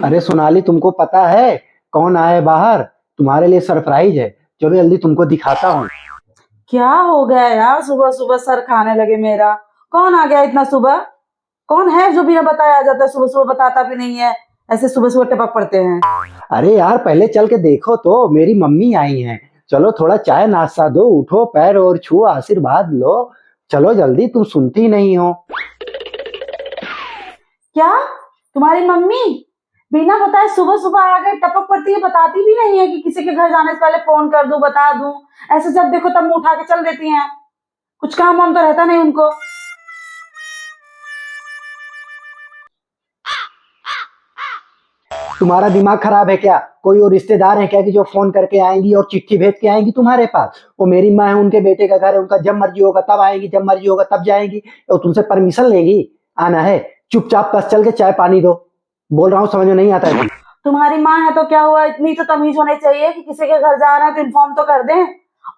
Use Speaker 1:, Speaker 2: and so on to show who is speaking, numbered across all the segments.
Speaker 1: अरे सोनाली, तुमको पता है कौन आया है बाहर? तुम्हारे लिए सरप्राइज है। चलो जल्दी तुमको दिखाता हूँ।
Speaker 2: क्या हो गया यार, सुबह सुबह सर खाने लगे मेरा। कौन आ गया इतना सुबह? कौन है जो बिना बताया आ जाता है? सुबह सुबह बताता भी नहीं है, ऐसे सुबह सुबह टपक पड़ते हैं।
Speaker 1: अरे यार, पहले चल के देखो तो, मेरी मम्मी आई हैं। चलो थोड़ा चाय नाश्ता दो, उठो, पैर और छुओ, आशीर्वाद लो। चलो जल्दी, तुम सुनती नहीं हो।
Speaker 2: क्या? तुम्हारी मम्मी बिना बताए सुबह सुबह आ गई, टपक पड़ती है, बताती भी नहीं है कि किसी के घर जाने से पहले फोन कर दूं, बता दूं। ऐसे जब देखो तब मुंह उठा के चल देती हैं। कुछ काम वाम तो रहता नहीं उनको।
Speaker 1: तुम्हारा दिमाग खराब है क्या? कोई और रिश्तेदार है क्या कि जो फोन करके आएंगी और चिट्ठी भेज के आएंगी तुम्हारे पास? वो मेरी माँ है, उनके बेटे का घर है, उनका जब मर्जी होगा तब आएंगी, जब मर्जी होगा तब जाएंगी। और तुमसे परमिशन लेंगी आना है? चुपचाप बस चल के चाय पानी दो। बोल रहा हूँ, समझ में नहीं आता है?
Speaker 2: तुम्हारी माँ है तो क्या हुआ, इतनी तो तमीज होनी चाहिए कि किसी के घर जा रहे हैं तो इन्फॉर्म तो कर दें।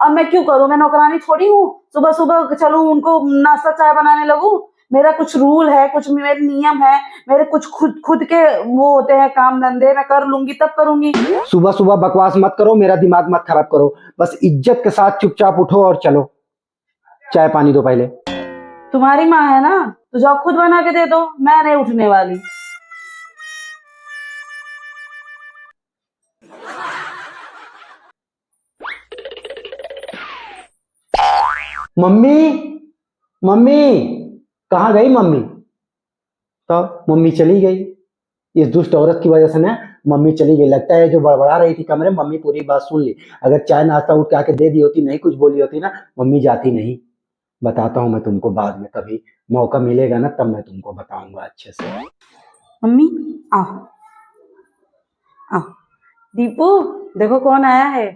Speaker 2: और मैं क्यों करूं? मैं नौकरानी थोड़ी हूँ, सुबह सुबह चलूं उनको नाश्ता चाय बनाने लगूं? मेरा कुछ रूल है, कुछ मेरे नियम है, मेरे कुछ खुद खुद के वो होते हैं काम धंधे, मैं कर लूंगी तब करूंगी।
Speaker 1: सुबह सुबह बकवास मत करो, मेरा दिमाग मत खराब करो। बस इज्जत के साथ चुपचाप उठो और चलो। चाय पानी दो पहले।
Speaker 2: तुम्हारी माँ है ना, तो जाओ खुद बना के दे दो, मैं नहीं उठने वाली।
Speaker 1: मम्मी, मम्मी, कहाँ गई मम्मी? तो मम्मी चली गई। इस दुष्ट औरत की वजह से ना मम्मी चली गई। लगता है जो बड़बड़ा रही थी कमरे में, मम्मी पूरी बात सुन ली। अगर चाय नाश्ता उठ के आके दे दी होती, नहीं कुछ बोली होती ना, मम्मी जाती नहीं। बताता हूँ मैं तुमको बाद में, कभी मौका मिलेगा ना तब मैं तुमको बताऊंगा अच्छे से।
Speaker 2: मम्मी आओ, आओ। दीपू, देखो कौन आया है,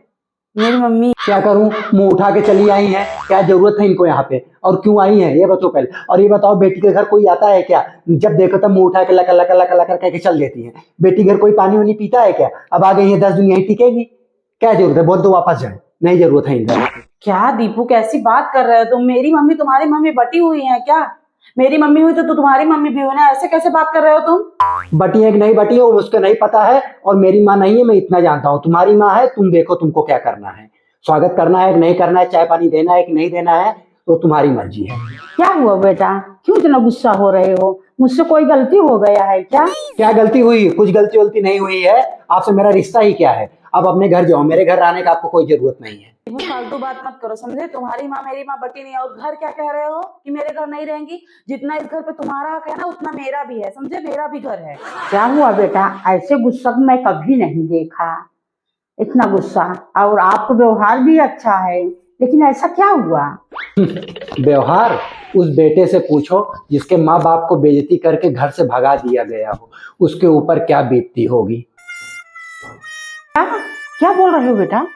Speaker 2: मेरी मम्मी।
Speaker 1: क्या करूं? मुंह उठा के चली आई हैं। क्या जरूरत है इनको यहाँ पे? और क्यों आई हैं ये बताओ पहले। और ये बताओ, बेटी के घर कोई आता है क्या? जब देखो तब मुंह उठा के लकर लकर लकर लकर कह के चल देती है। बेटी घर कोई पानी वानी पीता है क्या? अब आ गई है, 10 दिन यहीं टिकेगी। क्या जरूरत है? बोल दो वापस जाए, नहीं जरूरत है इनका।
Speaker 2: क्या दीपू, कैसी बात कर रहे हो तुम? मेरी मम्मी तुम्हारी मम्मी बटी हुई है क्या? मेरी मम्मी हुई तो तुम्हारी मम्मी भी हुई ना, ऐसे कैसे बात कर रहे हो तुम?
Speaker 1: बटी है कि नहीं बटी है वो मुझको नहीं पता है, और मेरी माँ नहीं है, मैं इतना जानता हूँ। तुम्हारी माँ है, तुम देखो तुमको क्या करना है। स्वागत करना है कि नहीं करना है, चाय पानी देना है कि नहीं देना है, तो तुम्हारी मर्जी है।
Speaker 3: क्या हुआ बेटा, क्यों इतना गुस्सा हो रहे हो? मुझसे कोई गलती हो गया है क्या?
Speaker 1: क्या गलती हुई? कुछ गलती वलती नहीं हुई है। आपसे मेरा रिश्ता ही क्या है? अब अपने घर जाओ, मेरे घर आने का आपको कोई जरूरत नहीं है।
Speaker 2: दीपू, फालतू बात मत करो, समझे? तुम्हारी माँ मेरी माँ बटी नहीं है। और घर क्या कह रहे हो कि मेरे घर नहीं रहेंगी? जितना इस घर पे तुम्हारा हक है ना, उतना मेरा भी है, समझे? मेरा भी घर है।
Speaker 3: क्या हुआ बेटा, ऐसे गुस्सा मैं कभी नहीं देखा, इतना गुस्सा। और आपका व्यवहार भी अच्छा है, लेकिन ऐसा क्या हुआ?
Speaker 1: व्यवहार? उस बेटे से पूछो जिसके माँ बाप को बेइज्जती करके घर से भगा दिया गया हो, उसके ऊपर क्या बीतती होगी।
Speaker 3: क्या क्या बोल रहे हो बेटा?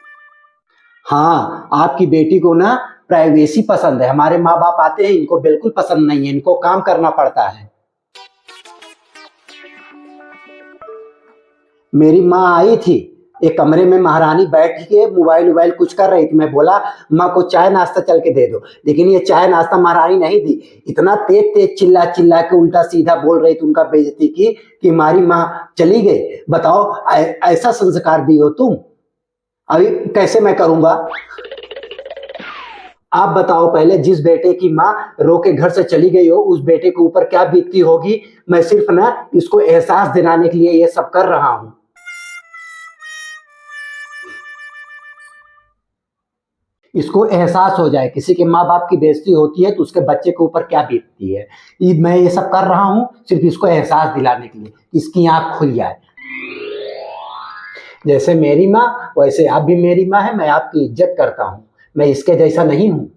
Speaker 1: हाँ, आपकी बेटी को ना प्राइवेसी पसंद है। हमारे माँ बाप आते हैं, इनको बिल्कुल पसंद नहीं है, इनको काम करना पड़ता है। मेरी माँ आई थी, एक कमरे में महारानी बैठ के मोबाइल वोबाइल कुछ कर रही थी। मैं बोला माँ को चाय नाश्ता चल के दे दो, लेकिन ये चाय नाश्ता महारानी नहीं दी। इतना तेज तेज चिल्ला चिल्ला के उल्टा सीधा बोल रही थी, उनका बेइज्जती की कि हमारी माँ चली गई। बताओ, ऐसा संस्कार दी हो तुम? अभी कैसे मैं करूंगा? आप बताओ पहले, जिस बेटे की माँ रो के घर से चली गई हो, उस बेटे के ऊपर क्या बीतती होगी। मैं सिर्फ ना इसको एहसास दिलाने के लिए ये सब कर रहा हूं। इसको एहसास हो जाए, किसी के माँ बाप की बेइज्जती होती है तो उसके बच्चे के ऊपर क्या बीतती है। मैं ये सब कर रहा हूँ सिर्फ इसको एहसास दिलाने के लिए, इसकी आंख खुल जाए। जैसे मेरी माँ, वैसे आप भी मेरी माँ है। मैं आपकी इज्जत करता हूँ, मैं इसके जैसा नहीं हूँ।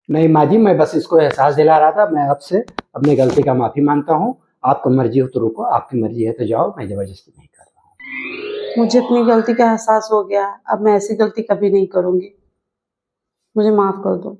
Speaker 1: नहीं माँ जी, मैं बस इसको एहसास दिला रहा था। मैं आपसे अपनी गलती का माफी मांगता हूँ। आपको मर्जी हो तो रुको, आपकी मर्जी है तो जाओ, मैं जबरदस्ती नहीं कर रहा हूँ।
Speaker 2: मुझे अपनी गलती का एहसास हो गया, अब मैं ऐसी गलती कभी नहीं करूंगी। मुझे माफ कर दो।